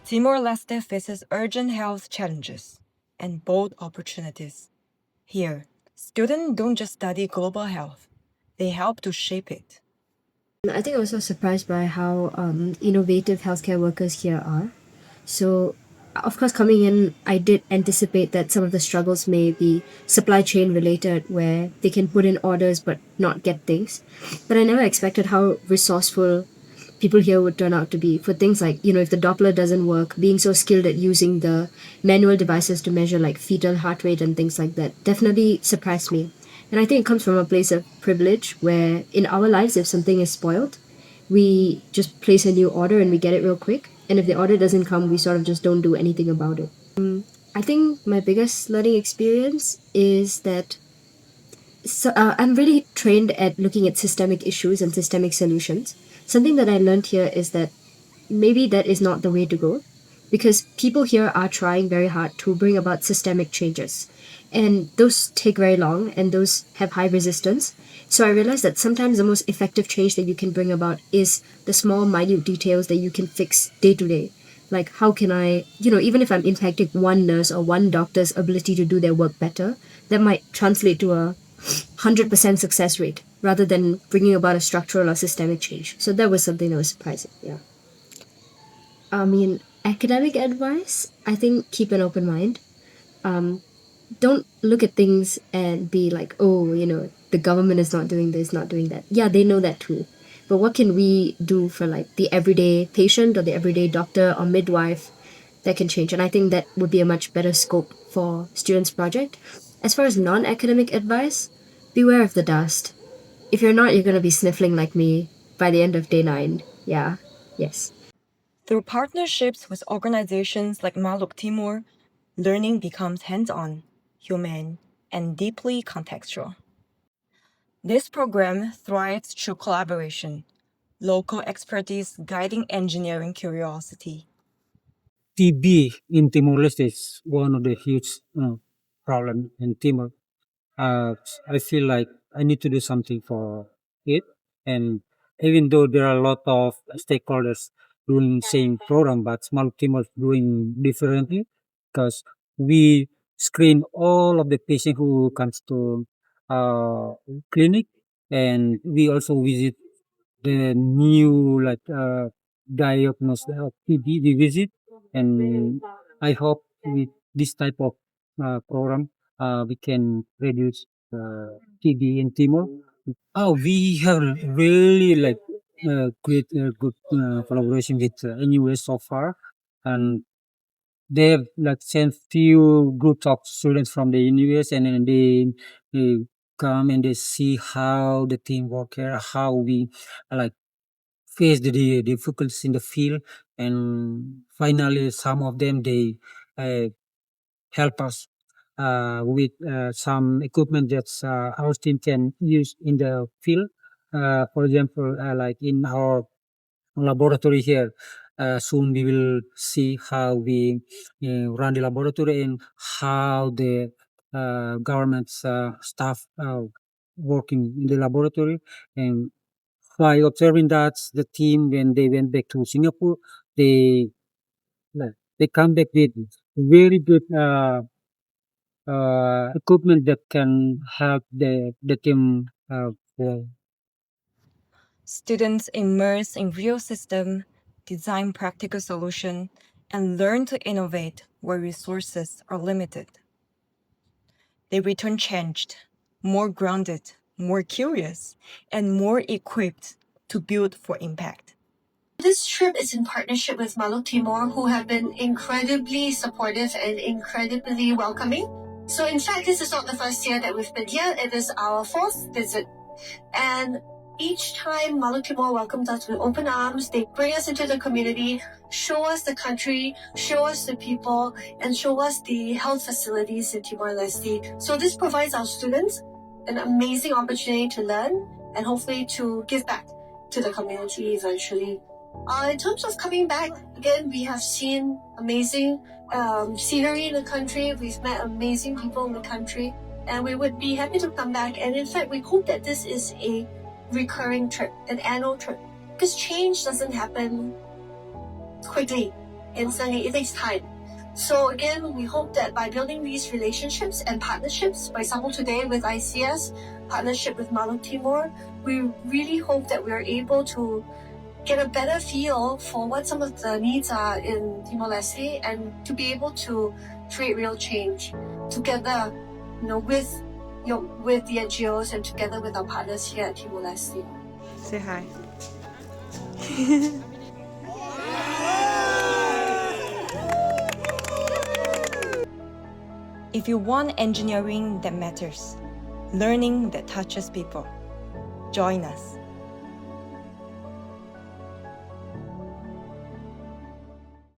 Timor-Leste faces urgent health challenges and bold opportunities. Here, students don't just study global health, they help to shape it. I think I was also surprised by how innovative healthcare workers here are. So, of course, coming in, I did anticipate that some of the struggles may be supply chain related, where they can put in orders but not get things. But I never expected how resourceful people here would turn out to be for things like, if the Doppler doesn't work, being so skilled at using the manual devices to measure like fetal heart rate and things like that definitely surprised me. And I think it comes from a place of privilege where in our lives, if something is spoiled, we just place a new order and we get it real quick. And if the order doesn't come, we sort of just don't do anything about it. I think my biggest learning experience is that I'm really trained at looking at systemic issues and systemic solutions. Something that I learned here is that maybe that is not the way to go because people here are trying very hard to bring about systemic changes. And those take very long and those have high resistance. So I realized that sometimes the most effective change that you can bring about is the small, minute details that you can fix day to day. Like, how can I, even if I'm impacting one nurse or one doctor's ability to do their work better, that might translate to a 100% success rate rather than bringing about a structural or systemic change. So that was something that was surprising. Yeah. I mean, academic advice, I think keep an open mind. Don't look at things and be like, oh, the government is not doing this, not doing that. Yeah, they know that too. But what can we do for like the everyday patient or the everyday doctor or midwife that can change? And I think that would be a much better scope for students' project. As far as non-academic advice, beware of the dust. If you're not, you're going to be sniffling like me by the end of day 9. Yeah. Yes. Through partnerships with organizations like Maluk Timor, learning becomes hands-on, humane, and deeply contextual. This program thrives through collaboration, local expertise guiding engineering curiosity. TB in Timor-Leste is one of the huge problem in Timor. Uh, I feel like I need to do something for it. And even though there are a lot of stakeholders doing same program, but small team is doing differently because we screen all of the patient who comes to uh, clinic, and we also visit the new diagnosis of TB. We visit, and I hope with this type of program we can reduce TB in Timor. Oh, we have really great good collaboration with NUS so far, and they have like sent few groups of students from the NUS, and then they come and they see how the team work here, how we like face the difficulties in the field, and finally some of them they uh, help us with some equipment that our team can use in the field. For example, like in our laboratory here, soon we will see how we run the laboratory and how the government's staff working in the laboratory. And by observing that, the team, when they went back to Singapore, they they come back with very good equipment that can help the team. For Students immerse in real system, design practical solution, and learn to innovate where resources are limited. They return changed, more grounded, more curious, and more equipped to build for impact. This trip is in partnership with Maluk Timor, who have been incredibly supportive and incredibly welcoming. So in fact, this is not the first year that we've been here. It is our 4th visit. And each time Maluk Timor welcomes us with open arms, they bring us into the community, show us the country, show us the people, and show us the health facilities in Timor-Leste. So this provides our students an amazing opportunity to learn and hopefully to give back to the community eventually. In terms of coming back, again, we have seen amazing scenery in the country. We've met amazing people in the country, and we would be happy to come back. And in fact, we hope that this is a recurring trip, an annual trip, because change doesn't happen quickly. instantly. It takes time. So again, we hope that by building these relationships and partnerships, for example, today with ICS, partnership with Maluk Timor, we really hope that we are able to get a better feel for what some of the needs are in Timor-Leste and to be able to create real change together, with the NGOs and together with our partners here at Timor-Leste. Say hi. If you want engineering that matters, learning that touches people, join us.